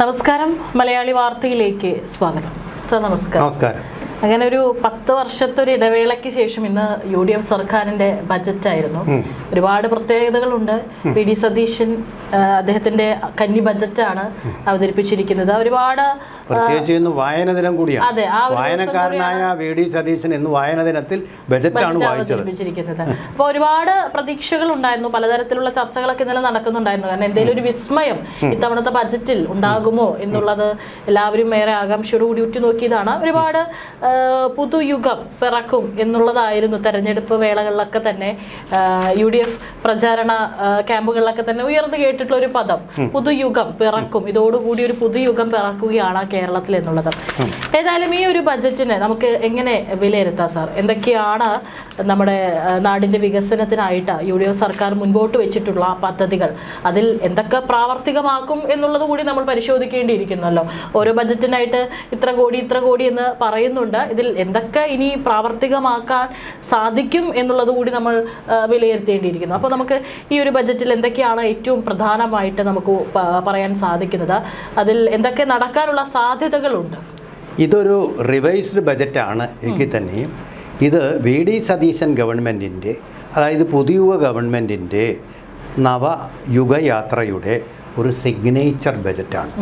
നമസ്കാരം, മലയാളി വാർത്തയിലേക്ക് സ്വാഗതം. സർ നമസ്കാരം. അങ്ങനെ ഒരു 10 വർഷത്തെ ഒരു ഇടവേളയ്ക്ക് ശേഷം ഇന്ന് UDF സർക്കാരിന്റെ ബജറ്റായിരുന്നു. ഒരുപാട് പ്രത്യേകതകളുണ്ട്. വി.ഡി. സതീശൻ അദ്ദേഹത്തിന്റെ കന്നി ബജറ്റാണ് അവതരിപ്പിച്ചിരിക്കുന്നത്. ഒരുപാട് വായന ദിനം കൂടിയാണ്. അതെ, വായനക്കാരനായ വി.ഡി. സതീശൻ ഇന്ന് വായന ദിനത്തിൽ ബജറ്റാണ് അവതരിപ്പിച്ചിരിക്കുന്നത്. അപ്പോൾ ഒരുപാട് പ്രതീക്ഷകൾ ഉണ്ടായിരുന്നു. പലതരത്തിലുള്ള ചർച്ചകളൊക്കെ ഇന്നലെ നടക്കുന്നുണ്ടായിരുന്നു. കാരണം എന്തെങ്കിലും ഒരു വിസ്മയം ഇത്തവണത്തെ ബജറ്റിൽ ഉണ്ടാകുമോ എന്നുള്ളത് എല്ലാവരും ഏറെ ആകാംക്ഷയോടുകൂടി ഉറ്റുനോക്കിയതാണ്. ഒരുപാട് പുതുയുഗം പിറക്കും എന്നുള്ളതായിരുന്നു തെരഞ്ഞെടുപ്പ് വേളകളിലൊക്കെ തന്നെ UDF പ്രചാരണ ക്യാമ്പുകളിലൊക്കെ തന്നെ ഉയർന്നു കേട്ടിട്ടുള്ള ഒരു പദം, പുതുയുഗം പിറക്കും. ഇതോടുകൂടി ഒരു പുതുയുഗം പിറക്കുകയാണ് കേരളത്തിൽ എന്നുള്ളത്. ഏതായാലും ഈ ഒരു ബജറ്റിനെ നമുക്ക് എങ്ങനെ വിലയിരുത്താം സാർ? എന്തൊക്കെയാണ് നമ്മുടെ നാടിന്റെ വികസനത്തിനായിട്ട് UDF സർക്കാർ മുൻപോട്ട് വെച്ചിട്ടുള്ള പദ്ധതികൾ? അതിൽ എന്തൊക്കെ പ്രാവർത്തികമാക്കും എന്നുള്ളത് കൂടി നമ്മൾ പരിശോധിക്കേണ്ടിയിരിക്കുന്നല്ലോ. ഓരോ ബജറ്റിനായിട്ട് ഇത്ര കോടി എന്ന് പറയുന്നുണ്ട്. ഇതിൽ എന്തൊക്കെ ഇനി പ്രാവർത്തികമാക്കാൻ സാധിക്കും എന്നുള്ളത് കൂടി നമ്മൾ വിലയിരുത്തേണ്ടിയിരിക്കുന്നു. അപ്പോൾ നമുക്ക് ഈ ഒരു ബജറ്റിൽ എന്തൊക്കെയാണ് ഏറ്റവും പ്രധാനമായിട്ട് നമുക്ക് പറയാൻ സാധിക്കുന്നത്? അതിൽ എന്തൊക്കെ നടക്കാനുള്ള സാധ്യതകളുണ്ട്? ഇതൊരു റിവൈസ്ഡ് ബജറ്റാണ് എങ്കിൽ തന്നെയും ഇത് വി.ഡി. സതീശൻ ഗവൺമെൻറ്റിൻ്റെ, അതായത് പുതിയുഗ ഗവൺമെൻറ്റിൻ്റെ നവയുഗയാത്രയുടെ ഒരു സിഗ്നേച്ചർ ബജറ്റാണ്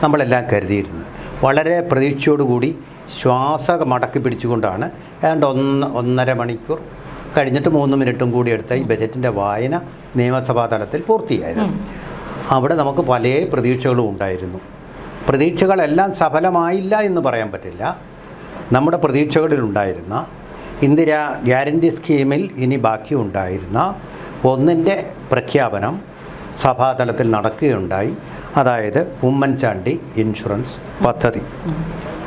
നമ്മളെല്ലാം കരുതിയിരുന്നത്. വളരെ പ്രതീക്ഷയോടുകൂടി ശ്വാസമടക്കി പിടിച്ചുകൊണ്ടാണ് ഏതാണ്ട് 1.5 മണിക്കൂർ കഴിഞ്ഞിട്ട് 3 മിനിറ്റും കൂടി എടുത്ത ഈ ബജറ്റിൻ്റെ വായന നിയമസഭാ തലത്തിൽ പൂർത്തിയായത്. അവിടെ നമുക്ക് പല പ്രതീക്ഷകളും ഉണ്ടായിരുന്നു. പ്രതീക്ഷകളെല്ലാം സഫലമായില്ല എന്ന് പറയാൻ പറ്റില്ല. നമ്മുടെ പ്രതീക്ഷകളിലുണ്ടായിരുന്ന ഇന്ദിരാ ഗ്യാരണ്ടി സ്കീമിൽ ഇനി ബാക്കി ഉണ്ടായിരുന്ന ഒന്നിൻ്റെ പ്രഖ്യാപനം സഭാതലത്തിൽ നടക്കുകയുണ്ടായി. അതായത് ഉമ്മൻചാണ്ടി ഇൻഷുറൻസ് പദ്ധതി.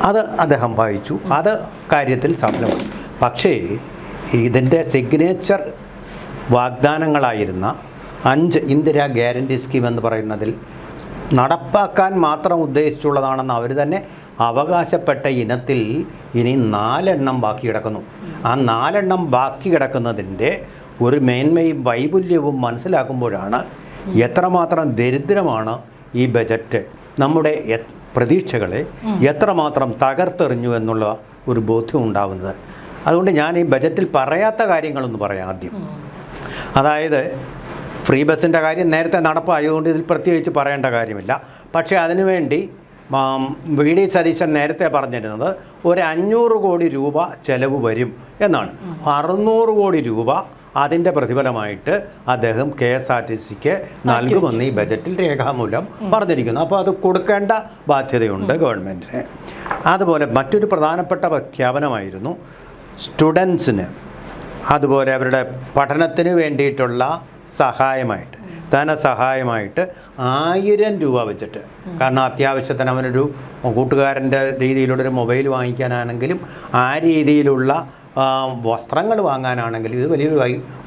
അത് അദ്ദേഹം വായിച്ചു. അത് കാര്യത്തിൽ സഫലമായി. പക്ഷേ ഇതിൻ്റെ സിഗ്നേച്ചർ വാഗ്ദാനങ്ങളായിരുന്ന 5 ഇന്ദിരാ ഗ്യാരണ്ടി സ്കീം എന്ന് പറയുന്നതിൽ നടപ്പാക്കാൻ മാത്രം ഉദ്ദേശിച്ചുള്ളതാണെന്ന് അവർ തന്നെ അവകാശപ്പെട്ട ഇനത്തിൽ ഇനി 4 എണ്ണം ബാക്കി കിടക്കുന്നു. ആ 4 എണ്ണം ബാക്കി കിടക്കുന്നതിൻ്റെ ഒരു മേന്മയും വൈപുല്യവും മനസ്സിലാക്കുമ്പോഴാണ് എത്രമാത്രം ദരിദ്രമാണ് ഈ ബജറ്റ്, നമ്മുടെ പ്രതീക്ഷകളെ എത്രമാത്രം തകർത്തെറിഞ്ഞു എന്നുള്ള ഒരു ബോധ്യം ഉണ്ടാകുന്നത്. അതുകൊണ്ട് ഞാൻ ഈ ബജറ്റിൽ പറയാത്ത കാര്യങ്ങളൊന്ന് പറയാം ആദ്യം. അതായത് ഫ്രീ ബസ്സിൻ്റെ കാര്യം നേരത്തെ നടപ്പായതുകൊണ്ട് ഇതിൽ പ്രത്യേകിച്ച് പറയേണ്ട കാര്യമില്ല. പക്ഷേ അതിനുവേണ്ടി വി.ഡി. സതീശൻ നേരത്തെ പറഞ്ഞിരുന്നത് ഒരു 500 കോടി രൂപ ചെലവ് വരും എന്നാണ്. 600 കോടി രൂപ അതിൻ്റെ പ്രതിഫലമായിട്ട് അദ്ദേഹം KSRTCക്ക് നൽകുമെന്ന് ഈ ബജറ്റിൽ രേഖാമൂലം പറഞ്ഞിരിക്കുന്നു. അപ്പോൾ അത് കൊടുക്കേണ്ട ബാധ്യതയുണ്ട് ഗവൺമെൻറ്റിന്. അതുപോലെ മറ്റൊരു പ്രധാനപ്പെട്ട പ്രഖ്യാപനമായിരുന്നു സ്റ്റുഡൻസിന് അതുപോലെ അവരുടെ പഠനത്തിന് വേണ്ടിയിട്ടുള്ള സഹായമായിട്ട്, ധനസഹായമായിട്ട് 1000 രൂപ വെച്ചിട്ട്. കാരണം അത്യാവശ്യത്തിന് അവനൊരു കൂട്ടുകാരൻ്റെ രീതിയിലുള്ളൊരു മൊബൈൽ വാങ്ങിക്കാനാണെങ്കിലും ആ രീതിയിലുള്ള വസ്ത്രങ്ങൾ വാങ്ങാനാണെങ്കിലും ഇത് വലിയൊരു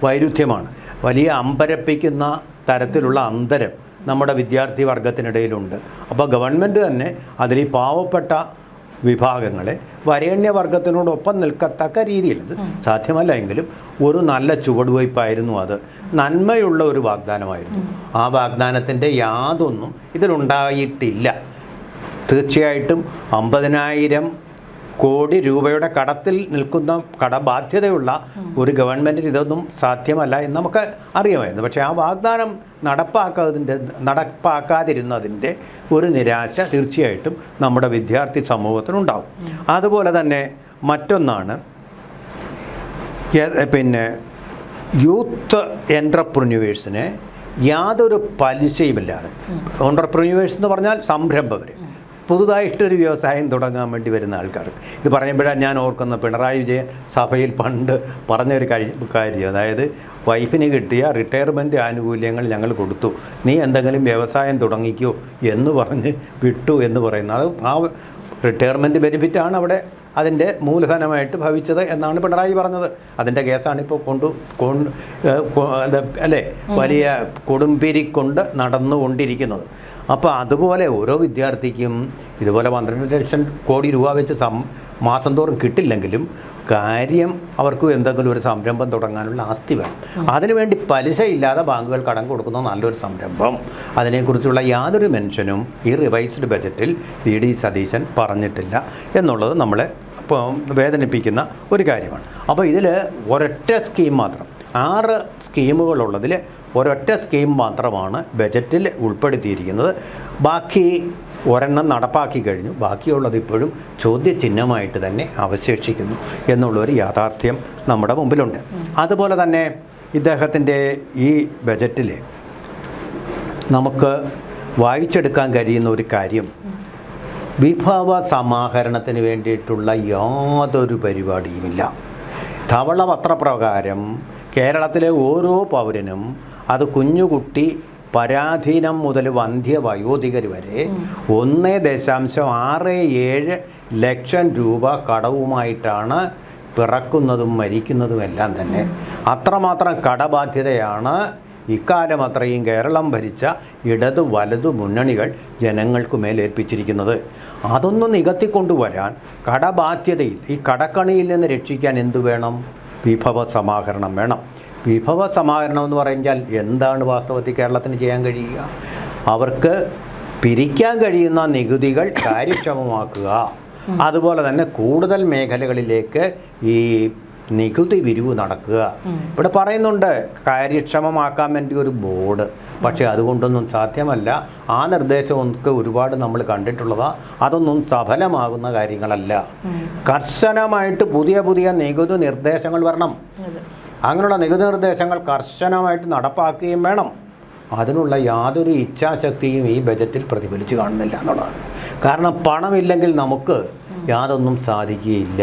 വൈരുദ്ധ്യമാണ്. വലിയ അമ്പരപ്പിക്കുന്ന തരത്തിലുള്ള അന്തരം നമ്മുടെ വിദ്യാർത്ഥി വർഗത്തിനിടയിലുണ്ട്. അപ്പോൾ ഗവൺമെൻറ് തന്നെ അതിൽ ഈ പാവപ്പെട്ട വിഭാഗങ്ങളെ വരേണ്യവർഗത്തിനോടൊപ്പം നിൽക്കത്തക്ക രീതിയിൽ, ഇത് സാധ്യമല്ല എങ്കിലും ഒരു നല്ല ചുവടുവയ്പ്പായിരുന്നു. അത് നന്മയുള്ള ഒരു വാഗ്ദാനമായിരുന്നു. ആ വാഗ്ദാനത്തിൻ്റെ യാതൊന്നും ഇതിലുണ്ടായിട്ടില്ല. തീർച്ചയായിട്ടും 50,000 കോടി രൂപയുടെ കടത്തിൽ നിൽക്കുന്ന കടബാധ്യതയുള്ള ഒരു ഗവൺമെൻറ്റിന് ഇതൊന്നും സാധ്യമല്ല എന്ന് നമുക്ക് അറിയാമായിരുന്നു. പക്ഷേ ആ വാഗ്ദാനം നടപ്പാക്കാതിരുന്നതിൻ്റെ ഒരു നിരാശ തീർച്ചയായിട്ടും നമ്മുടെ വിദ്യാർത്ഥി സമൂഹത്തിനുണ്ടാവും. അതുപോലെ തന്നെ മറ്റൊന്നാണ് യൂത്ത് എൻ്റർപ്രന്യൂവേഴ്സിനെ യാതൊരു പലിശയുമില്ലാതെ, എൻ്റർപ്രന്യൂവേഴ്സ് എന്ന് പറഞ്ഞാൽ സംരംഭകർ, പുതുതായിട്ടൊരു വ്യവസായം തുടങ്ങാൻ വേണ്ടി വരുന്ന ആൾക്കാർ. ഇത് പറയുമ്പോഴാണ് ഞാൻ ഓർക്കുന്ന പിണറായി വിജയൻ സഭയിൽ പണ്ട് പറഞ്ഞൊരു കാര്യം, അതായത് വൈഫിന് കിട്ടിയ റിട്ടയർമെൻറ്റ് ആനുകൂല്യങ്ങൾ ഞങ്ങൾ കൊടുത്തു, നീ എന്തെങ്കിലും വ്യവസായം തുടങ്ങിക്കോ എന്ന് പറഞ്ഞ് വിട്ടു എന്ന് പറയുന്നത്. അത് ആ റിട്ടയർമെൻറ്റ് ബെനിഫിറ്റാണ് അവിടെ അതിൻ്റെ മൂലധനമായിട്ട് ഭവിച്ചത് എന്നാണ് പിണറായി പറഞ്ഞത്. അതിൻ്റെ കേസാണിപ്പോൾ അല്ലേ വലിയ കൊടുമ്പിരിക്കൊണ്ട് നടന്നുകൊണ്ടിരിക്കുന്നത്. അപ്പോൾ അതുപോലെ ഓരോ വിദ്യാർത്ഥിക്കും ഇതുപോലെ 12 ലക്ഷം കോടി രൂപ വെച്ച് മാസം തോറും കിട്ടില്ലെങ്കിലും കാര്യം അവർക്ക് എന്തെങ്കിലും ഒരു സംരംഭം തുടങ്ങാനുള്ള ആസ്തി വേണം. അതിനുവേണ്ടി പലിശയില്ലാതെ ബാങ്കുകൾ കടം കൊടുക്കുന്ന നല്ലൊരു സംരംഭം, അതിനെക്കുറിച്ചുള്ള യാതൊരു മെൻഷനും ഈ റിവൈസ്ഡ് ബജറ്റിൽ VD സതീശൻ പറഞ്ഞിട്ടില്ല എന്നുള്ളത് നമ്മളെ വേദനിപ്പിക്കുന്ന ഒരു കാര്യമാണ്. അപ്പോൾ ഇതിൽ ഒരൊറ്റ സ്കീം മാത്രം, 6 സ്കീമുകളുള്ളതിൽ ഒരൊറ്റ സ്കീം മാത്രമാണ് ബജറ്റിൽ ഉൾപ്പെടുത്തിയിരിക്കുന്നത്. ബാക്കി ഒരെണ്ണം നടപ്പാക്കി കഴിഞ്ഞു, ബാക്കിയുള്ളത് ഇപ്പോഴും ചോദ്യചിഹ്നമായിട്ട് തന്നെ അവശേഷിക്കുന്നു എന്നുള്ളൊരു യാഥാർത്ഥ്യം നമ്മുടെ മുമ്പിലുണ്ട്. അതുപോലെ തന്നെ ഇദ്ദേഹത്തിൻ്റെ ഈ ബജറ്റിൽ നമുക്ക് വായിച്ചെടുക്കാൻ കഴിയുന്ന ഒരു കാര്യം, വിഭവ സമാഹരണത്തിന് വേണ്ടിയിട്ടുള്ള യാതൊരു പരിപാടിയുമില്ല. ധവളപത്രപ്രകാരം കേരളത്തിലെ ഓരോ പൗരനും, അത് കുഞ്ഞുകുട്ടി പരാധീനം മുതൽ വന്ധ്യവയോധികർ വരെ 1.67 ലക്ഷം രൂപ കടവുമായിട്ടാണ് പിറക്കുന്നതും മരിക്കുന്നതുമെല്ലാം തന്നെ. അത്രമാത്രം കടബാധ്യതയാണ് ഇക്കാലം അത്രയും കേരളം ഭരിച്ച ഇടതു വലതു മുന്നണികൾ ജനങ്ങൾക്ക് മേലേൽപ്പിച്ചിരിക്കുന്നത്. അതൊന്നും നികത്തിക്കൊണ്ടുവരാൻ കടബാധ്യതയിൽ, ഈ കടക്കണിയിൽ നിന്ന് രക്ഷിക്കാൻ എന്തു വേണം? വിഭവ സമാഹരണം വേണം. വിഭവ സമാഹരണം എന്ന് പറഞ്ഞാൽ എന്താണ് വാസ്തവത്തിൽ കേരളത്തിന് ചെയ്യാൻ കഴിയുക? അവർക്ക് പിരിക്കാൻ കഴിയുന്ന നികുതികൾ കാര്യക്ഷമമാക്കുക, അതുപോലെ തന്നെ കൂടുതൽ മേഖലകളിലേക്ക് ഈ നികുതി പിരിവ് നടക്കുക. ഇവിടെ പറയുന്നുണ്ട് കാര്യക്ഷമമാക്കാൻ വേണ്ടി ഒരു ബോർഡ്, പക്ഷേ അതുകൊണ്ടൊന്നും സാധ്യമല്ല. ആ നിർദ്ദേശമൊക്കെ ഒരുപാട് നമ്മൾ കണ്ടിട്ടുള്ളതാണ്. അതൊന്നും സഫലമാകുന്ന കാര്യങ്ങളല്ല. കർശനമായിട്ട് പുതിയ നികുതി നിർദ്ദേശങ്ങൾ വരണം. അങ്ങനെയുള്ള നികുതി നിർദ്ദേശങ്ങൾ കർശനമായിട്ട് നടപ്പാക്കുകയും വേണം. അതിനുള്ള യാതൊരു ഇച്ഛാശക്തിയും ഈ ബജറ്റിൽ പ്രതിഫലിച്ച് കാണുന്നില്ല എന്നുള്ളതാണ്. കാരണം പണമില്ലെങ്കിൽ നമുക്ക് യാതൊന്നും സാധിക്കുകയില്ല.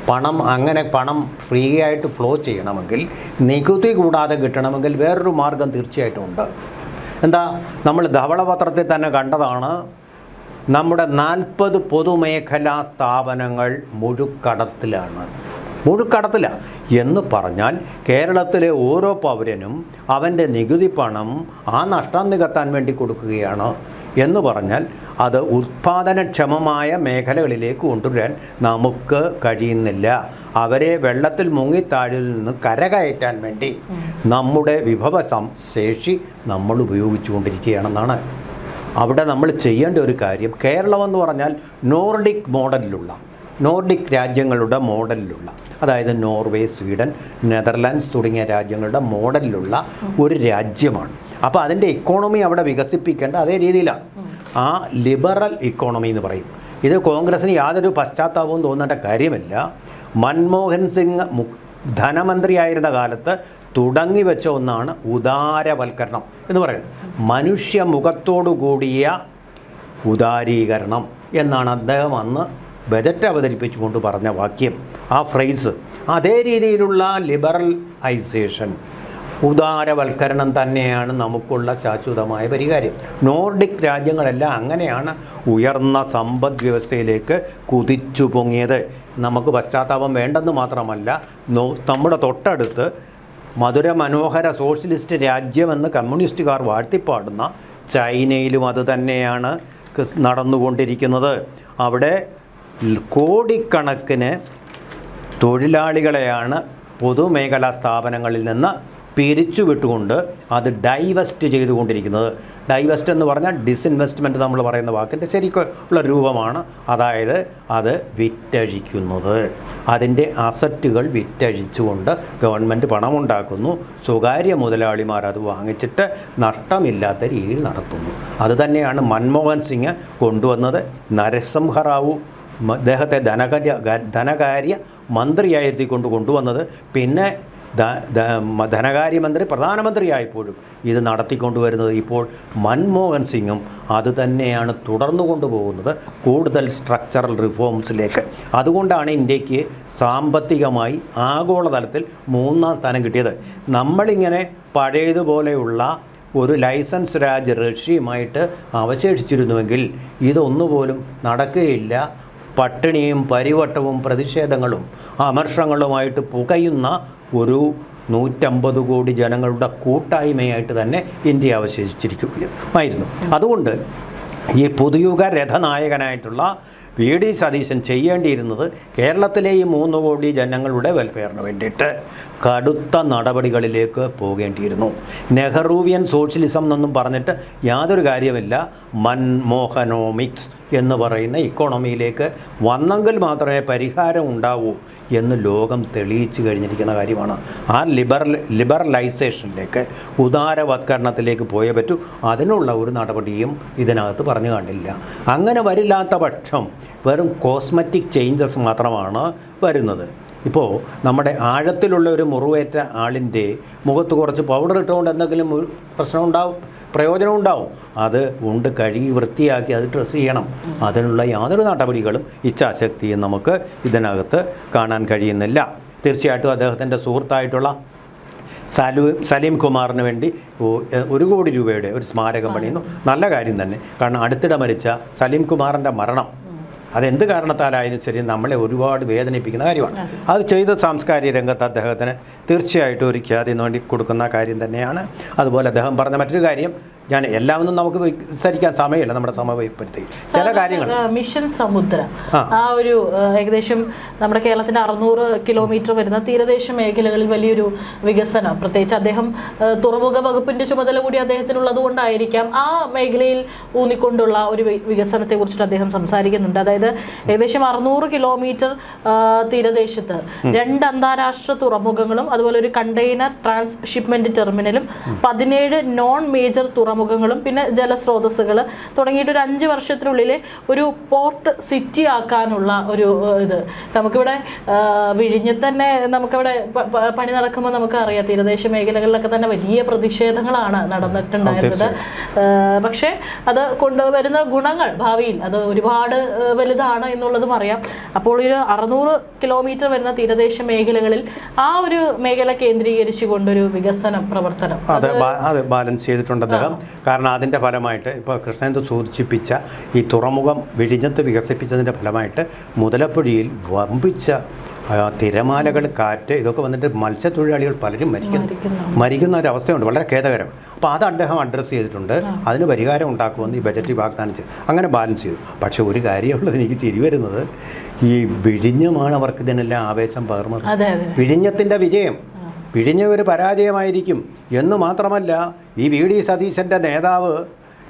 പണം ഫ്രീ ആയിട്ട് ഫ്ലോ ചെയ്യണമെങ്കിൽ, നികുതി കൂടാതെ കിട്ടണമെങ്കിൽ വേറൊരു മാർഗം തീർച്ചയായിട്ടും ഉണ്ട്. എന്താ? നമ്മൾ ധവളപത്രത്തിൽ തന്നെ കണ്ടതാണ്. നമ്മുടെ 40 പൊതുമേഖലാ സ്ഥാപനങ്ങൾ മുഴുക്കടത്തിലാണ് എന്ന് പറഞ്ഞാൽ കേരളത്തിലെ ഓരോ പൗരനും അവൻ്റെ നികുതി പണം ആ നഷ്ടം നികത്താൻ വേണ്ടി കൊടുക്കുകയാണ് എന്ന് പറഞ്ഞാൽ അത് ഉത്പാദനക്ഷമമായ മേഖലകളിലേക്ക് കൊണ്ടുവരാൻ നമുക്ക് കഴിയുന്നില്ല. അവരെ വെള്ളത്തിൽ മുങ്ങിത്താഴിൽ നിന്ന് കരകയറ്റാൻ വേണ്ടി നമ്മുടെ വിഭവ ശേഷി നമ്മൾ ഉപയോഗിച്ചുകൊണ്ടിരിക്കുകയാണെന്നാണ്. അവിടെ നമ്മൾ ചെയ്യേണ്ട ഒരു കാര്യം, കേരളം എന്ന് പറഞ്ഞാൽ നോർഡിക് രാജ്യങ്ങളുടെ മോഡലിലുള്ള, അതായത് നോർവേ, സ്വീഡൻ, നെതർലാൻഡ്സ് തുടങ്ങിയ രാജ്യങ്ങളുടെ മോഡലിലുള്ള ഒരു രാജ്യമാണ്. അപ്പോൾ അതിൻ്റെ ഇക്കോണമി അവിടെ വികസിപ്പിക്കേണ്ട അതേ രീതിയിലാണ്. ആ ലിബറൽ ഇക്കോണമി എന്ന് പറയും. ഇത് കോൺഗ്രസ്സിന് യാതൊരു പശ്ചാത്താപവും തോന്നേണ്ട കാര്യമില്ല. മൻമോഹൻ സിംഗ് ധനമന്ത്രിയായിരുന്ന കാലത്ത് തുടങ്ങി വെച്ച ഒന്നാണ് ഉദാരവൽക്കരണം എന്ന് പറയുന്നത്. മനുഷ്യ മുഖത്തോടു കൂടിയ ഉദാരീകരണം എന്നാണ് അദ്ദേഹം അന്ന് ബജറ്റ് അവതരിപ്പിച്ചുകൊണ്ട് പറഞ്ഞ വാക്യം, ആ ഫ്രേസ്. അതേ രീതിയിലുള്ള ലിബറലൈസേഷൻ, ഉദാരവൽക്കരണം തന്നെയാണ് നമുക്കുള്ള ശാശ്വതമായ പരിഹാരം. നോർഡിക് രാജ്യങ്ങളെല്ലാം അങ്ങനെയാണ് ഉയർന്ന സമ്പദ് വ്യവസ്ഥയിലേക്ക് കുതിച്ചു പൊങ്ങിയത്. നമുക്ക് പശ്ചാത്താപം വേണ്ടെന്ന് മാത്രമല്ല, നമ്മുടെ തൊട്ടടുത്ത് മധുര മനോഹര സോഷ്യലിസ്റ്റ് രാജ്യമെന്ന് കമ്മ്യൂണിസ്റ്റുകാർ വാഴ്ത്തിപ്പാടുന്ന ചൈനയിലും അത് തന്നെയാണ് നടന്നുകൊണ്ടിരിക്കുന്നത്. അവിടെ കോടിക്കണക്കിന് തൊഴിലാളികളെയാണ് പൊതുമേഖലാ സ്ഥാപനങ്ങളിൽ നിന്ന് പിരിച്ചുവിട്ടുകൊണ്ട് അത് ഡൈവസ്റ്റ് ചെയ്തുകൊണ്ടിരിക്കുന്നത്. ഡൈവസ്റ്റ് എന്ന് പറഞ്ഞാൽ ഡിസ്ഇൻവെസ്റ്റ്മെൻറ്റ് നമ്മൾ പറയുന്ന വാക്കിൻ്റെ ശരിക്കുള്ള രൂപമാണ്. അതായത് അത് വിറ്റഴിക്കുന്നത്, അതിൻ്റെ അസറ്റുകൾ വിറ്റഴിച്ചുകൊണ്ട് ഗവൺമെൻറ് പണമുണ്ടാക്കുന്നു. സ്വകാര്യ മുതലാളിമാർ അത് വാങ്ങിച്ചിട്ട് നഷ്ടമില്ലാത്ത രീതിയിൽ നടത്തുന്നു. അതുതന്നെയാണ് മൻമോഹൻ സിംഗ് കൊണ്ടുവന്നത്. നരസിംഹറാവു അദ്ദേഹത്തെ ധനകാര്യ മന്ത്രിയായിരുത്തി കൊണ്ടുവന്നത്. പിന്നെ ധനകാര്യമന്ത്രി പ്രധാനമന്ത്രിയായപ്പോഴും ഇത് നടത്തിക്കൊണ്ടുവരുന്നത് ഇപ്പോൾ മൻമോഹൻ സിംഗും അത് തന്നെയാണ് തുടർന്നു കൊണ്ടുപോകുന്നത്, കൂടുതൽ സ്ട്രക്ചറൽ റിഫോംസിലേക്ക്. അതുകൊണ്ടാണ് ഇന്ത്യക്ക് സാമ്പത്തികമായി ആഗോളതലത്തിൽ 3ാം സ്ഥാനം കിട്ടിയത്. നമ്മളിങ്ങനെ പഴയതുപോലെയുള്ള ഒരു ലൈസൻസ് രാജ് റഷ്യയുമായിട്ട് അവശേഷിച്ചിരുന്നുവെങ്കിൽ ഇതൊന്നുപോലും നടക്കുകയില്ല. പട്ടിണിയും പരിവട്ടവും പ്രതിഷേധങ്ങളും അമർഷങ്ങളുമായിട്ട് പുകയുന്ന ഒരു 150 കോടി ജനങ്ങളുടെ കൂട്ടായ്മയായിട്ട് തന്നെ ഇന്ത്യ അവശേഷിച്ചിരിക്കുകയായിരുന്നു. അതുകൊണ്ട് ഈ പുതുയുഗ രഥനായകനായിട്ടുള്ള വി.ഡി. സതീശൻ ചെയ്യേണ്ടിയിരുന്നത് കേരളത്തിലെ ഈ 3 കോടി ജനങ്ങളുടെ വെൽഫെയറിന് വേണ്ടിയിട്ട് കടുത്ത നടപടികളിലേക്ക് പോകേണ്ടിയിരുന്നു. നെഹ്റുവിയൻ സോഷ്യലിസം എന്നൊന്നും പറഞ്ഞിട്ട് യാതൊരു കാര്യമില്ല. മൻമോഹനോമിക്സ് എന്ന് പറയുന്ന ഇക്കോണമിയിലേക്ക് വന്നെങ്കിൽ മാത്രമേ പരിഹാരം ഉണ്ടാവൂ എന്ന് ലോകം തെളിയിച്ചു കഴിഞ്ഞിരിക്കുന്ന കാര്യമാണ്. ആ ലിബറലൈസേഷനിലേക്ക്, ഉദാരവത്കരണത്തിലേക്ക് പോയേ പറ്റൂ. അതിനുള്ള ഒരു നടപടിയും ഇതിനകത്ത് പറഞ്ഞു കണ്ടില്ല. അങ്ങനെ വരില്ലാത്ത പക്ഷം വെറും കോസ്മെറ്റിക് ചേഞ്ചസ് മാത്രമാണ് വരുന്നത്. ഇപ്പോൾ നമ്മുടെ ആഴത്തിലുള്ള ഒരു മുറിവേറ്റ ആളിൻ്റെ മുഖത്ത് കുറച്ച് പൗഡർ ഇട്ടുകൊണ്ട് എന്തെങ്കിലും ഒരു പ്രശ്നം ഉണ്ടാവും, പ്രയോജനം ഉണ്ടാവും. അത് കഴുകി വൃത്തിയാക്കി അത് ഡ്രസ്സ് ചെയ്യണം. അതിനുള്ള യാതൊരു നടപടികളും ഇച്ഛാശക്തിയും നമുക്ക് ഇതിനകത്ത് കാണാൻ കഴിയുന്നില്ല. തീർച്ചയായിട്ടും അദ്ദേഹത്തിൻ്റെ സുഹൃത്തായിട്ടുള്ള സലീം കുമാറിന് വേണ്ടി 1 കോടി രൂപയുടെ ഒരു സ്മാരകം പണിയുന്നു. നല്ല കാര്യം തന്നെ. കാരണം അടുത്തിടെ മരിച്ച സലീം കുമാറിൻ്റെ മരണം അതെന്ത് കാരണത്താലായാലും ശരി നമ്മളെ ഒരുപാട് വേദനിപ്പിക്കുന്ന കാര്യമാണ്. അത് ചെയ്ത സാംസ്കാരിക രംഗത്ത് അദ്ദേഹത്തിന് തീർച്ചയായിട്ടും ഒരു ഖ്യാതി നേടി കൊടുക്കുന്ന കാര്യം തന്നെയാണ്. അതുപോലെ അദ്ദേഹം പറഞ്ഞ മറ്റൊരു കാര്യം, ഞാൻ എല്ലാമൊന്നും നമുക്ക് വിസ്തരിക്കാൻ സമയമില്ല, നമ്മുടെ സമയപ്പെടുത്തി ചില കാര്യങ്ങൾ. മിഷൻ സമുദ്ര ആ ഒരു ഏകദേശം നമ്മുടെ കേരളത്തിൻ്റെ 600 കിലോമീറ്റർ വരുന്ന തീരദേശ മേഖലകളിൽ വലിയൊരു വികസനം, പ്രത്യേകിച്ച് അദ്ദേഹം തുറമുഖ വകുപ്പിൻ്റെ ചുമതല കൂടി അദ്ദേഹത്തിനുള്ളത് കൊണ്ടായിരിക്കാം ആ മേഖലയിൽ ഊന്നിക്കൊണ്ടുള്ള ഒരു വികസനത്തെ കുറിച്ചിട്ട് അദ്ദേഹം സംസാരിക്കുന്നുണ്ട്. അതായത് ഏകദേശം 600 കിലോമീറ്റർ തീരദേശത്ത് 2 അന്താരാഷ്ട്ര തുറമുഖങ്ങളും അതുപോലെ ഒരു കണ്ടെയ്നർ ട്രാൻസ്ഷിപ്മെന്റ് ടെർമിനലും 17 നോൺ മേജർ തുറമുഖങ്ങളും പിന്നെ ജലസ്രോതസ്സുകൾ തുടങ്ങിയിട്ട് ഒരു 5 വർഷത്തിനുള്ളിൽ ഒരു പോർട്ട് സിറ്റി ആക്കാനുള്ള ഒരു ഇത് നമുക്കിവിടെ വിഴിഞ്ഞത്ത് തന്നെ നമുക്കവിടെ പണി നടക്കുമ്പോൾ നമുക്കറിയാം തീരദേശ മേഖലകളിലൊക്കെ തന്നെ വലിയ പ്രതിഷേധങ്ങളാണ് നടന്നിട്ടുണ്ടായിരുന്നത്. പക്ഷേ അത് കൊണ്ടുവരുന്ന ഗുണങ്ങൾ ഭാവിയിൽ അത് ഒരുപാട് വലുതാണ് എന്നുള്ളതും അറിയാം. അപ്പോൾ ഒരു 600 കിലോമീറ്റർ വരുന്ന തീരദേശ മേഖലകളിൽ ആ ഒരു മേഖല കേന്ദ്രീകരിച്ചു കൊണ്ടൊരു വികസന പ്രവർത്തനം അത് ബാലൻസ് ചെയ്തിട്ടുണ്ട് അദ്ദേഹം. കാരണം അതിൻ്റെ ഫലമായിട്ട് ഇപ്പോൾ കൃഷ്ണേന്ദു സൂചിപ്പിച്ച ഈ തുറമുഖം വിഴിഞ്ഞത്ത് വികസിപ്പിച്ചതിൻ്റെ ഫലമായിട്ട് മുതലപ്പുഴയിൽ വമ്പിച്ച തിരമാലകൾ, കാറ്റ് ഇതൊക്കെ വന്നിട്ട് മത്സ്യത്തൊഴിലാളികൾ പലരും മരിക്കുന്ന ഒരവസ്ഥയുണ്ട്. വളരെ ഖേദകരം. അപ്പോൾ അത് അദ്ദേഹം അഡ്രസ്സ് ചെയ്തിട്ടുണ്ട്. അതിന് പരിഹാരം ഉണ്ടാക്കുമെന്ന് ഈ ബജറ്റിൽ വാഗ്ദാനം ചെയ്തു. അങ്ങനെ ബാലൻസ് ചെയ്തു. പക്ഷേ ഒരു കാര്യമുള്ളത് എനിക്ക് തിരി വരുന്നത്, ഈ വിഴിഞ്ഞമാണ് അവർക്ക് ഇതിനെല്ലാം ആവേശം പകർന്നത്. വിഴിഞ്ഞത്തിൻ്റെ വിജയം വിഴിഞ്ഞ ഒരു പരാജയമായിരിക്കും എന്ന് മാത്രമല്ല, ഈ വി.ഡി. സതീശൻ്റെ നേതാവ്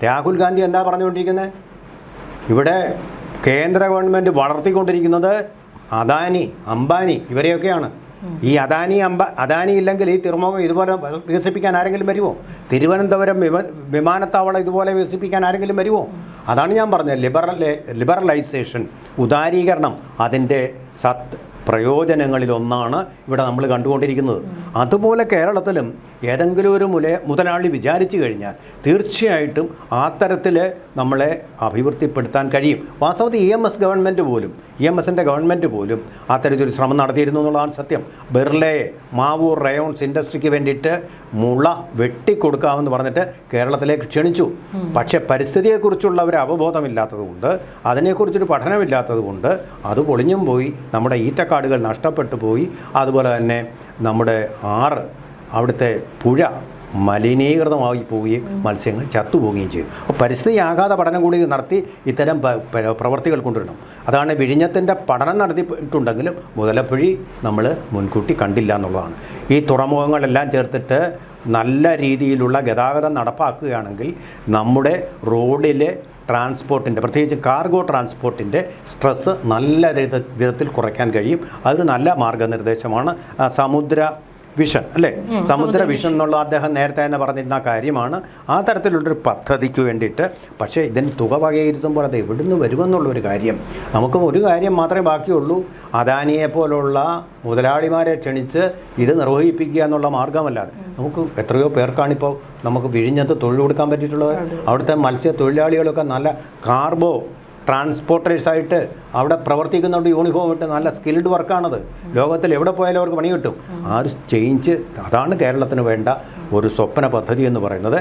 രാഹുൽ ഗാന്ധി എന്താ പറഞ്ഞുകൊണ്ടിരിക്കുന്നത്? ഇവിടെ കേന്ദ്ര ഗവൺമെൻറ് വളർത്തിക്കൊണ്ടിരിക്കുന്നത് അദാനി, അംബാനി ഇവരെയൊക്കെയാണ്. ഈ അദാനി ഇല്ലെങ്കിൽ ഈ തുറമുഖം ഇതുപോലെ വികസിപ്പിക്കാൻ ആരെങ്കിലും വരുമോ? തിരുവനന്തപുരം വിമാനത്താവളം ഇതുപോലെ വികസിപ്പിക്കാൻ ആരെങ്കിലും വരുമോ? അതാണ് ഞാൻ പറഞ്ഞത്, ലിബറലൈസേഷൻ, ഉദാരീകരണം അതിൻ്റെ പ്രയോജനങ്ങളിലൊന്നാണ് ഇവിടെ നമ്മൾ കണ്ടുകൊണ്ടിരിക്കുന്നത്. അതുപോലെ കേരളത്തിലും ഏതെങ്കിലും ഒരു മുതലാളി വിചാരിച്ചു കഴിഞ്ഞാൽ തീർച്ചയായിട്ടും ആ തരത്തിൽ നമ്മളെ അഭിവൃദ്ധിപ്പെടുത്താൻ കഴിയും. വാസ്തവത്തിൽ EMSൻ്റെ ഗവൺമെൻറ് പോലും ആ തരത്തിലൊരു ശ്രമം നടത്തിയിരുന്നു എന്നുള്ളതാണ് സത്യം. ബിർളെ മാവൂർ റയോൺസ് ഇൻഡസ്ട്രിക്ക് വേണ്ടിയിട്ട് മുള വെട്ടിക്കൊടുക്കാമെന്ന് പറഞ്ഞിട്ട് കേരളത്തിലേക്ക് ക്ഷണിച്ചു. പക്ഷേ പരിസ്ഥിതിയെക്കുറിച്ചുള്ള ഒരു അവബോധമില്ലാത്തതുകൊണ്ട്, അതിനെക്കുറിച്ചൊരു പഠനമില്ലാത്തതുകൊണ്ട് അത് പൊളിഞ്ഞും പോയി. നമ്മുടെ ഈറ്റക്കാടുകൾ നഷ്ടപ്പെട്ടു പോയി. അതുപോലെ തന്നെ നമ്മുടെ അവിടുത്തെ പുഴ മലിനീകൃതമായി പോവുകയും മത്സ്യങ്ങൾ ചത്തുപോവുകയും ചെയ്യും. അപ്പോൾ പരിസ്ഥിതി ആഘാത പഠനം കൂടി നടത്തി ഇത്തരം പ്രവർത്തികൾ കൊണ്ടുവരണം. അതാണ് വിഴിഞ്ഞത്തിൻ്റെ പഠനം നടത്തിയിട്ടുണ്ടെങ്കിലും മുതലപ്പുഴി നമ്മൾ മുൻകൂട്ടി കണ്ടില്ല എന്നുള്ളതാണ്. ഈ തുറമുഖങ്ങളെല്ലാം ചേർത്തിട്ട് നല്ല രീതിയിലുള്ള ഗതാഗതം നടപ്പാക്കുകയാണെങ്കിൽ നമ്മുടെ റോഡിലെ ട്രാൻസ്പോർട്ടിൻ്റെ, പ്രത്യേകിച്ച് കാർഗോ ട്രാൻസ്പോർട്ടിൻ്റെ സ്ട്രെസ്സ് നല്ല വിധത്തിൽ കുറയ്ക്കാൻ കഴിയും. അതൊരു നല്ല മാർഗനിർദ്ദേശമാണ്. സമുദ്ര വിഷൻ അല്ലേ, സമുദ്ര വിഷൻ എന്നുള്ള അദ്ദേഹം നേരത്തെ തന്നെ പറഞ്ഞിരുന്ന കാര്യമാണ്. ആ തരത്തിലുള്ളൊരു പദ്ധതിക്ക് വേണ്ടിയിട്ട്. പക്ഷേ ഇതിന് തുക വകയിരുത്തുമ്പോൾ അത് എവിടുന്ന് വരുമെന്നുള്ളൊരു കാര്യം, നമുക്ക് ഒരു കാര്യം മാത്രമേ ബാക്കിയുള്ളൂ. അദാനിയെ പോലുള്ള മുതലാളിമാരെ ക്ഷണിച്ച് ഇത് നിർവഹിപ്പിക്കുക എന്നുള്ള മാർഗമല്ലാതെ നമുക്ക് എത്രയോ പേർക്കാണിപ്പോൾ നമുക്ക് വിഴിഞ്ഞത്ത് തൊഴിൽ കൊടുക്കാൻ പറ്റിയിട്ടുള്ളത്. അവിടുത്തെ മത്സ്യത്തൊഴിലാളികളൊക്കെ നല്ല കാർഗോ ട്രാൻസ്പോർട്ടേഴ്സായിട്ട് അവിടെ പ്രവർത്തിക്കുന്നുണ്ട്. യൂണിഫോം ഇട്ട് നല്ല സ്കിൽഡ് വർക്കാണത്. ലോകത്തിൽ എവിടെ പോയാലും അവർക്ക് പണി കിട്ടും. ആ ഒരു ചേഞ്ച്, അതാണ് കേരളത്തിന് വേണ്ട ഒരു സ്വപ്ന പദ്ധതി എന്ന് പറയുന്നത്.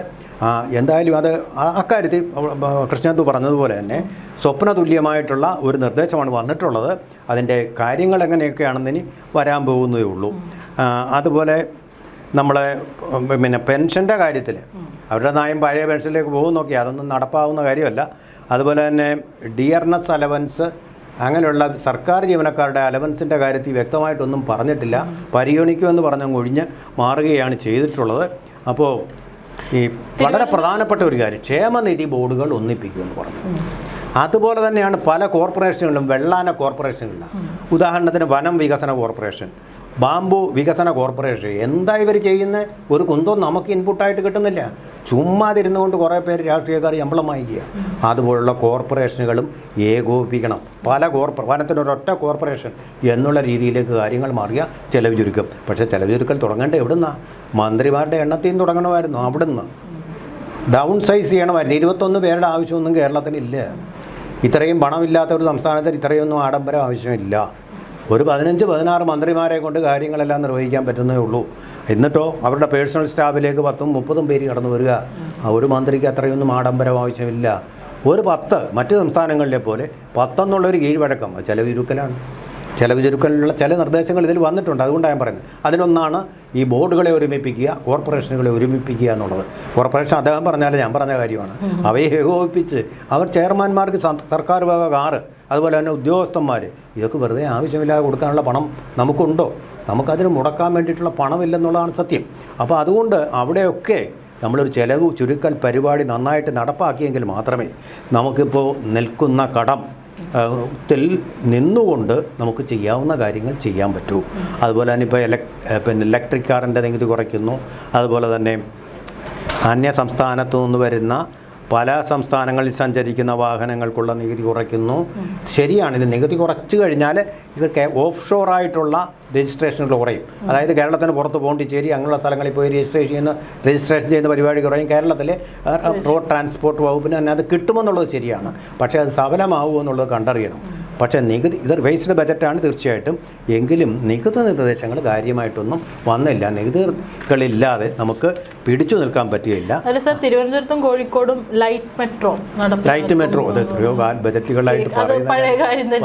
എന്തായാലും അത് അക്കാര്യത്തിൽ കൃഷ്ണേന്ദു പറഞ്ഞതുപോലെ തന്നെ സ്വപ്ന തുല്യമായിട്ടുള്ള ഒരു നിർദ്ദേശമാണ് വന്നിട്ടുള്ളത്. അതിൻ്റെ കാര്യങ്ങൾ എങ്ങനെയൊക്കെയാണെന്ന് ഇനി വരാൻ പോകുന്നതേ ഉള്ളൂ. അതുപോലെ നമ്മളെ പെൻഷൻ്റെ കാര്യത്തിൽ അവരുടെ നയം പഴയ പെൻഷനിലേക്ക് പോകുന്നൊക്കെ അതൊന്നും നടപ്പാവുന്ന കാര്യമല്ല. അതുപോലെ തന്നെ ഡിയർനെസ് അലവൻസ്, അങ്ങനെയുള്ള സർക്കാർ ജീവനക്കാരുടെ അലവൻസിൻ്റെ കാര്യത്തിൽ വ്യക്തമായിട്ടൊന്നും പറഞ്ഞിട്ടില്ല. പരിഗണിക്കുമെന്ന് പറഞ്ഞ് ഒഴിഞ്ഞ് മാറുകയാണ് ചെയ്തിട്ടുള്ളത്. അപ്പോൾ ഈ വളരെ പ്രധാനപ്പെട്ട ഒരു കാര്യം, ക്ഷേമനിധി ബോർഡുകൾ ഒന്നിപ്പിക്കുമെന്ന് പറഞ്ഞു. അതുപോലെ തന്നെയാണ് പല കോർപ്പറേഷനുകളിലും, വെള്ളാന കോർപ്പറേഷനുകളിലും, ഉദാഹരണത്തിന് വനം വികസന കോർപ്പറേഷൻ, ബാംബു വികസന കോർപ്പറേഷൻ, എന്താ ഇവർ ചെയ്യുന്ന ഒരു കുന്തവും നമുക്ക് ഇൻപുട്ടായിട്ട് കിട്ടുന്നില്ല. ചുമ്മാതിരുന്നുകൊണ്ട് കുറേ പേര് രാഷ്ട്രീയക്കാർ ശമ്പളം വാങ്ങിക്കുക. അതുപോലുള്ള കോർപ്പറേഷനുകളും ഏകോപിപ്പിക്കണം. പല വനത്തിനൊരൊറ്റ കോർപ്പറേഷൻ എന്നുള്ള രീതിയിലേക്ക് കാര്യങ്ങൾ മാറിയ ചെലവ് ചുരുക്കം. പക്ഷേ ചെലവ് ചുരുക്കൽ തുടങ്ങേണ്ട എവിടുന്നാണ്? മന്ത്രിമാരുടെ എണ്ണത്തിൽ നിന്ന് തുടങ്ങണമായിരുന്നു. അവിടുന്ന് ഡൗൺ സൈസ് ചെയ്യണമായിരുന്നു. 21 പേരുടെ ആവശ്യമൊന്നും കേരളത്തിനില്ല. ഇത്രയും പണമില്ലാത്ത ഒരു സംസ്ഥാനത്തിൽ ഇത്രയൊന്നും ആഡംബരം ആവശ്യമില്ല. ഒരു 15-16 മന്ത്രിമാരെ കൊണ്ട് കാര്യങ്ങളെല്ലാം നിർവഹിക്കാൻ പറ്റുന്നേ ഉള്ളൂ. എന്നിട്ടോ അവരുടെ പേഴ്സണൽ സ്റ്റാഫിലേക്ക് 10-30 പേര് കടന്നു വരിക. ഒരു മന്ത്രിക്ക് അത്രയൊന്നും ആഡംബരം ആവശ്യമില്ല. ഒരു 10 മറ്റ് സംസ്ഥാനങ്ങളിലെ പോലെ 10 എന്നുള്ളൊരു കീഴ്വഴക്കം ചെലവ് ചുരുക്കലാണ്. ചെലവ് ചുരുക്കലിനുള്ള ചില നിർദ്ദേശങ്ങൾ ഇതിൽ വന്നിട്ടുണ്ട്. അതുകൊണ്ടാണ് ഞാൻ പറയുന്നത്. അതിലൊന്നാണ് ഈ ബോർഡുകളെ ഒരുമിപ്പിക്കുക, കോർപ്പറേഷനുകളെ ഒരുമിപ്പിക്കുക എന്നുള്ളത്. കോർപ്പറേഷൻ അദ്ദേഹം പറഞ്ഞാൽ ഞാൻ പറഞ്ഞ കാര്യമാണ്. അവയെ ഏകോപിപ്പിച്ച് അവർ ചെയർമാൻമാർക്ക് സർക്കാർ വക കാറ്, അതുപോലെ തന്നെ ഉദ്യോഗസ്ഥന്മാർ, ഇതൊക്കെ വെറുതെ ആവശ്യമില്ലാതെ കൊടുക്കാനുള്ള പണം നമുക്കുണ്ടോ? നമുക്കതിന് മുടക്കാൻ വേണ്ടിയിട്ടുള്ള പണമില്ലെന്നുള്ളതാണ് സത്യം. അപ്പോൾ അതുകൊണ്ട് അവിടെയൊക്കെ നമ്മളൊരു ചെലവ് ചുരുക്കൽ പരിപാടി നന്നായിട്ട് നടപ്പാക്കിയെങ്കിൽ മാത്രമേ നമുക്കിപ്പോൾ നിൽക്കുന്ന കടം ത്തിൽ നിന്നുകൊണ്ട് നമുക്ക് ചെയ്യാവുന്ന കാര്യങ്ങൾ ചെയ്യാൻ പറ്റൂ. അതുപോലെ തന്നെ ഇപ്പോൾ ഇലക്ട്രിക് കാറിൻ്റെ നികുതി കുറയ്ക്കുന്നു. അതുപോലെ തന്നെ അന്യ സംസ്ഥാനത്തു നിന്ന് വരുന്ന പല സംസ്ഥാനങ്ങളിൽ സഞ്ചരിക്കുന്ന വാഹനങ്ങൾക്കുള്ള നികുതി കുറയ്ക്കുന്നു. ശരിയാണ്. ഇത് നികുതി കുറച്ച് കഴിഞ്ഞാൽ ഇതൊക്കെ ഓഫ് ഷോറായിട്ടുള്ള രജിസ്ട്രേഷനുകൾ കുറയും. അതായത് കേരളത്തിന് പുറത്ത് പോണ്ടിച്ചേരി അങ്ങനെയുള്ള സ്ഥലങ്ങളിൽ പോയി രജിസ്ട്രേഷൻ ചെയ്യുന്ന പരിപാടി കുറയും. കേരളത്തിലെ റോഡ് ട്രാൻസ്പോർട്ട് വകുപ്പിന് തന്നെ അത് കിട്ടുമെന്നുള്ളത് ശരിയാണ്. പക്ഷേ അത് സഫലമാവുമോ എന്നുള്ളത് കണ്ടറിയണം. പക്ഷേ നികുതി ഇത് വേസ്ഡ് ബജറ്റാണ് തീർച്ചയായിട്ടും. എങ്കിലും നികുതി നിർദ്ദേശങ്ങൾ കാര്യമായിട്ടൊന്നും വന്നില്ല. നികുതികളില്ലാതെ നമുക്ക് പിടിച്ചു നിൽക്കാൻ പറ്റുകയില്ല. തിരുവനന്തപുരത്തും കോഴിക്കോടും ലൈറ്റ് മെട്രോ അത് എത്രയോ ബജറ്റുകളായിട്ട് പറയുന്ന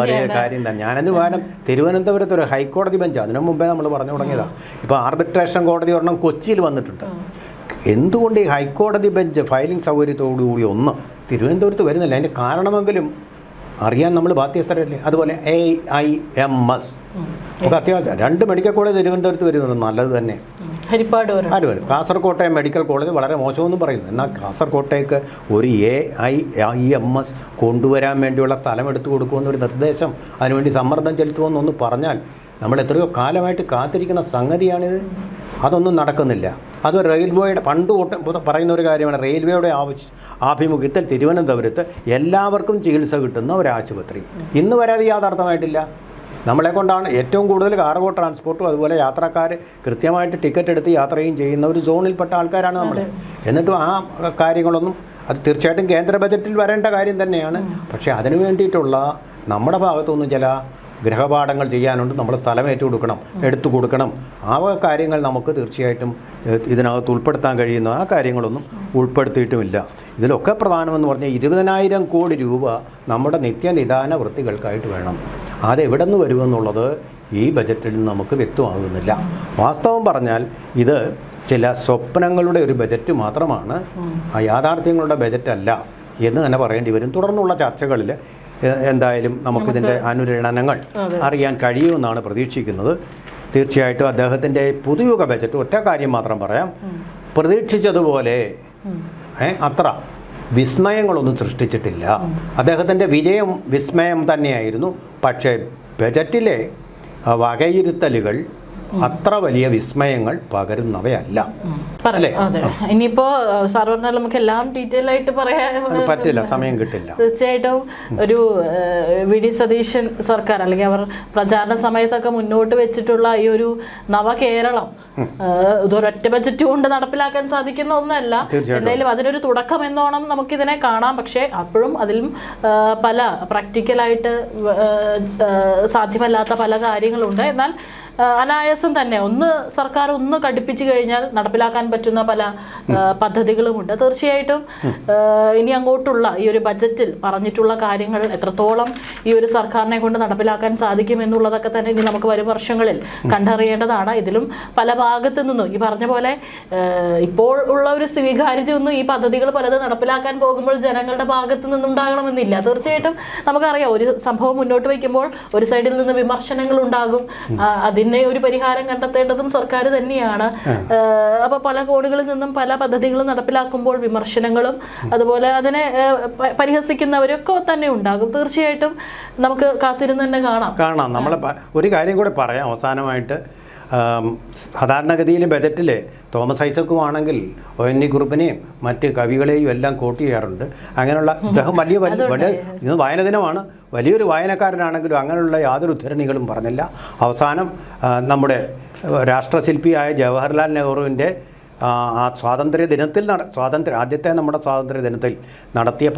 വലിയ കാര്യം തന്നെ. ഞാനെന്ന് പറയാനും തിരുവനന്തപുരത്ത് ഒരു ഹൈക്കോടതി ബെഞ്ച് അതിനു മുമ്പേ നമ്മൾ പറഞ്ഞു തുടങ്ങിയതാണ്. ഇപ്പോൾ ആർബിട്രേഷൻ കോടതി ഒരെണ്ണം കൊച്ചിയിൽ വന്നിട്ടുണ്ട്. എന്തുകൊണ്ട് ഈ ഹൈക്കോടതി ബെഞ്ച് ഫയലിംഗ് സൗകര്യത്തോടുകൂടി ഒന്ന് തിരുവനന്തപുരത്ത് വരുന്നില്ല? അതിൻ്റെ കാരണമെങ്കിലും അറിയാൻ നമ്മൾ ബാധ്യസ്ഥരല്ലേ. അതുപോലെ AIMS ഒക്കെ അത്യാവശ്യം 2 മെഡിക്കൽ കോളേജ് തിരുവനന്തപുരത്ത് വരുന്നത് നല്ലത് തന്നെ. ഹരിപ്പാട് കാസർകോട്ടെ മെഡിക്കൽ കോളേജ് വളരെ മോശമെന്നും പറയുന്നു. എന്നാൽ കാസർകോട്ടേക്ക് ഒരു AIMS കൊണ്ടുവരാൻ വേണ്ടിയുള്ള സ്ഥലം എടുത്തു കൊടുക്കുമെന്നൊരു നിർദ്ദേശം, അതിനുവേണ്ടി സമ്മർദ്ദം ചെലുത്തുമെന്നൊന്ന് പറഞ്ഞാൽ നമ്മൾ എത്രയോ കാലമായിട്ട് കാത്തിരിക്കുന്ന സംഗതിയാണിത്. അതൊന്നും നടക്കുന്നില്ല. അത് റെയിൽവേയുടെ പണ്ട് പറയുന്ന ഒരു കാര്യമാണ്. റെയിൽവേയുടെ ആഭിമുഖ്യത്തിൽ തിരുവനന്തപുരത്ത് എല്ലാവർക്കും ചികിത്സ കിട്ടുന്ന ഒരു ആശുപത്രി ഇന്ന് വരെ അത് യാഥാർത്ഥ്യമായിട്ടില്ല. നമ്മളെ കൊണ്ടാണ് ഏറ്റവും കൂടുതൽ കാർഗോ ട്രാൻസ്പോർട്ടും അതുപോലെ യാത്രക്കാർ കൃത്യമായിട്ട് ടിക്കറ്റ് എടുത്ത് യാത്രയും ചെയ്യുന്ന ഒരു സോണിൽപ്പെട്ട ആൾക്കാരാണ് നമ്മൾ. എന്നിട്ടും ആ കാര്യങ്ങളൊന്നും അത് തീർച്ചയായിട്ടും കേന്ദ്ര ബജറ്റിൽ വരേണ്ട കാര്യം തന്നെയാണ്. പക്ഷേ അതിനു വേണ്ടിയിട്ടുള്ള നമ്മുടെ ഭാഗത്തുനിന്ന് ചില ഗൃഹപാഠങ്ങൾ ചെയ്യാനുണ്ട്. നമ്മൾ സ്ഥലം എടുത്തു കൊടുക്കണം. ആ കാര്യങ്ങൾ നമുക്ക് തീർച്ചയായിട്ടും ഇതിനകത്ത് ഉൾപ്പെടുത്താൻ കഴിയുന്ന ആ കാര്യങ്ങളൊന്നും ഉൾപ്പെടുത്തിയിട്ടുമില്ല. ഇതിലൊക്കെ പ്രധാനമെന്ന് പറഞ്ഞാൽ 20,000 കോടി രൂപ നമ്മുടെ നിത്യനിദാന വൃത്തികൾക്കായിട്ട് വേണം. അതെവിടെ നിന്ന് വരുമെന്നുള്ളത് ഈ ബജറ്റിൽ നമുക്ക് വ്യക്തമാകുന്നില്ല. വാസ്തവം പറഞ്ഞാൽ ഇത് ചില സ്വപ്നങ്ങളുടെ ഒരു ബജറ്റ് മാത്രമാണ്, ആ യാഥാർത്ഥ്യങ്ങളുടെ ബജറ്റല്ല എന്ന് തന്നെ പറയേണ്ടി വരും. തുടർന്നുള്ള ചർച്ചകളിൽ എന്തായാലും നമുക്കിതിൻ്റെ അനുരണനങ്ങൾ അറിയാൻ കഴിയുമെന്നാണ് പ്രതീക്ഷിക്കുന്നത്. തീർച്ചയായിട്ടും അദ്ദേഹത്തിൻ്റെ പുതുയുഗ ബജറ്റ് ഒറ്റ കാര്യം മാത്രം പറയാം, പ്രതീക്ഷിച്ചതുപോലെ അത്ര വിസ്മയങ്ങളൊന്നും സൃഷ്ടിച്ചിട്ടില്ല. അദ്ദേഹത്തിൻ്റെ വിസ്മയം തന്നെയായിരുന്നു. പക്ഷേ ബജറ്റിലെ വകയിരുത്തലുകൾ അത്ര വലിയ വിസ്മയങ്ങൾ പകരുന്നവയല്ല. ഇനിയിപ്പോ സാർ പറഞ്ഞാൽ നമുക്ക് എല്ലാം ഡീറ്റെയിൽ ആയിട്ട് പറയാൻ പറ്റില്ല, സമയം കിട്ടില്ല. തീർച്ചയായിട്ടും ഒരു VD സതീശൻ സർക്കാർ അല്ലെങ്കിൽ അവർ പ്രചാരണ സമയത്തൊക്കെ മുന്നോട്ട് വെച്ചിട്ടുള്ള ഈ ഒരു നവകേരളം ഇതൊരൊറ്റ ബജറ്റ് കൊണ്ട് നടപ്പിലാക്കാൻ സാധിക്കുന്ന ഒന്നല്ല. എന്തായാലും അതിനൊരു തുടക്കം എന്നോണം നമുക്കിതിനെ കാണാം. പക്ഷേ അപ്പോഴും അതിലും പല പ്രാക്ടിക്കലായിട്ട് സാധ്യമല്ലാത്ത പല കാര്യങ്ങളുണ്ട്. എന്നാൽ അനായാസം തന്നെ സർക്കാർ ഒന്ന് കടുപ്പിച്ചു കഴിഞ്ഞാൽ നടപ്പിലാക്കാൻ പറ്റുന്ന പല പദ്ധതികളുമുണ്ട്. തീർച്ചയായിട്ടും ഇനി അങ്ങോട്ടുള്ള ഈ ഒരു ബജറ്റിൽ പറഞ്ഞിട്ടുള്ള കാര്യങ്ങൾ എത്രത്തോളം ഈ ഒരു സർക്കാരിനെ കൊണ്ട് നടപ്പിലാക്കാൻ സാധിക്കുമെന്നുള്ളതൊക്കെ തന്നെ ഇനി നമുക്ക് വരും വർഷങ്ങളിൽ കണ്ടറിയേണ്ടതാണ്. ഇതിലും പല ഭാഗത്തു നിന്നും ഈ പറഞ്ഞ പോലെ ഇപ്പോൾ ഉള്ള ഒരു സ്വീകാര്യതയൊന്നും ഈ പദ്ധതികൾ പലത് നടപ്പിലാക്കാൻ പോകുമ്പോൾ ജനങ്ങളുടെ ഭാഗത്തു നിന്നുണ്ടാകണമെന്നില്ല. തീർച്ചയായിട്ടും നമുക്കറിയാം, ഒരു സംഭവം മുന്നോട്ട് വയ്ക്കുമ്പോൾ ഒരു സൈഡിൽ നിന്ന് വിമർശനങ്ങൾ ഉണ്ടാകും. അതിനെ ഒരു പരിഹാരം കണ്ടെത്തേണ്ടതും സർക്കാർ തന്നെയാണ്. അപ്പൊ പല കോണുകളിൽ നിന്നും പല പദ്ധതികളും നടപ്പിലാക്കുമ്പോൾ വിമർശനങ്ങളും അതുപോലെ അതിനെ പരിഹസിക്കുന്നവരൊക്കെ തന്നെ ഉണ്ടാകും. തീർച്ചയായിട്ടും നമുക്ക് കാത്തിരുന്ന് തന്നെ കാണാം. നമ്മൾ ഒരു കാര്യം കൂടെ പറയാം അവസാനമായിട്ട്. സാധാരണഗതിയിൽ ബജറ്റിൽ തോമസ് ഐസക്കുമാണെങ്കിൽ ON കുറുപ്പിനെയും മറ്റ് കവികളെയും എല്ലാം കോട്ട് ചെയ്യാറുണ്ട്. അങ്ങനെയുള്ള അദ്ദേഹം വലിയ ഇന്ന് വായന ദിനമാണ്, വലിയൊരു വായനക്കാരനാണെങ്കിലും അങ്ങനെയുള്ള യാതൊരു ഉദ്ധരണികളും പറഞ്ഞില്ല. അവസാനം നമ്മുടെ രാഷ്ട്രശില്പിയായ ജവഹർലാൽ നെഹ്റുവിൻ്റെ ആ സ്വാതന്ത്ര്യ ദിനത്തിൽ ആദ്യത്തെ നമ്മുടെ സ്വാതന്ത്ര്യ ദിനത്തിൽ നടത്തിയ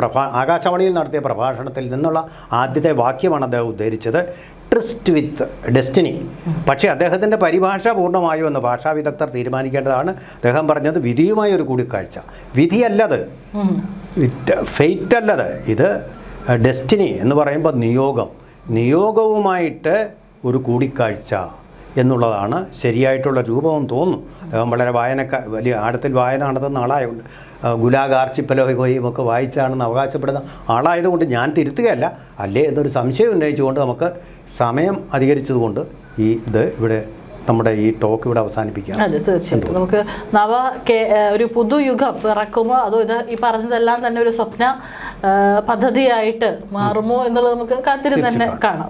ആകാശവാണിയിൽ നടത്തിയ പ്രഭാഷണത്തിൽ നിന്നുള്ള ആദ്യത്തെ വാക്യമാണ് അദ്ദേഹം ഉദ്ധരിച്ചത്, ട്രിസ്റ്റ് വിത്ത് ഡെസ്റ്റിനി. പക്ഷേ അദ്ദേഹത്തിൻ്റെ പരിഭാഷ പൂർണ്ണമായോ എന്ന് ഭാഷാ വിദഗ്ധർ തീരുമാനിക്കേണ്ടതാണ്. അദ്ദേഹം പറഞ്ഞത് വിധിയുമായ ഒരു കൂടിക്കാഴ്ച. വിധിയല്ലത്, ഫെയ്റ്റ് അല്ലത്, ഇത് ഡെസ്റ്റിനി എന്ന് പറയുമ്പോൾ നിയോഗവുമായിട്ട് ഒരു കൂടിക്കാഴ്ച എന്നുള്ളതാണ് ശരിയായിട്ടുള്ള രൂപമെന്ന് തോന്നുന്നു. അദ്ദേഹം വളരെ വലിയ ആഴത്തിൽ വായന നടത്തുന്ന ആളായതുകൊണ്ട് ഗുലാഗ് ആർച്ചിപ്പലോയും ഒക്കെ വായിച്ചാണെന്ന് അവകാശപ്പെടുന്ന ആളായതുകൊണ്ട് ഞാൻ തിരുത്തുകയല്ല, അല്ലേ എന്നൊരു സംശയം ഉന്നയിച്ചുകൊണ്ട് നമുക്ക് സമയം അധികരിച്ചതുകൊണ്ട് ഇവിടെ നമ്മുടെ ഈ ടോക്ക് ഇവിടെ അവസാനിപ്പിക്കാം. അതെ, തീർച്ചയായിട്ടും നമുക്ക് ഒരു പുതുയുഗം പിറക്കുമോ അതോ ഈ പറഞ്ഞതെല്ലാം തന്നെ ഒരു സ്വപ്ന പദ്ധതിയായിട്ട് മാറുമോ എന്നുള്ളത് നമുക്ക് കാത്തിരുന്ന് തന്നെ കാണാം.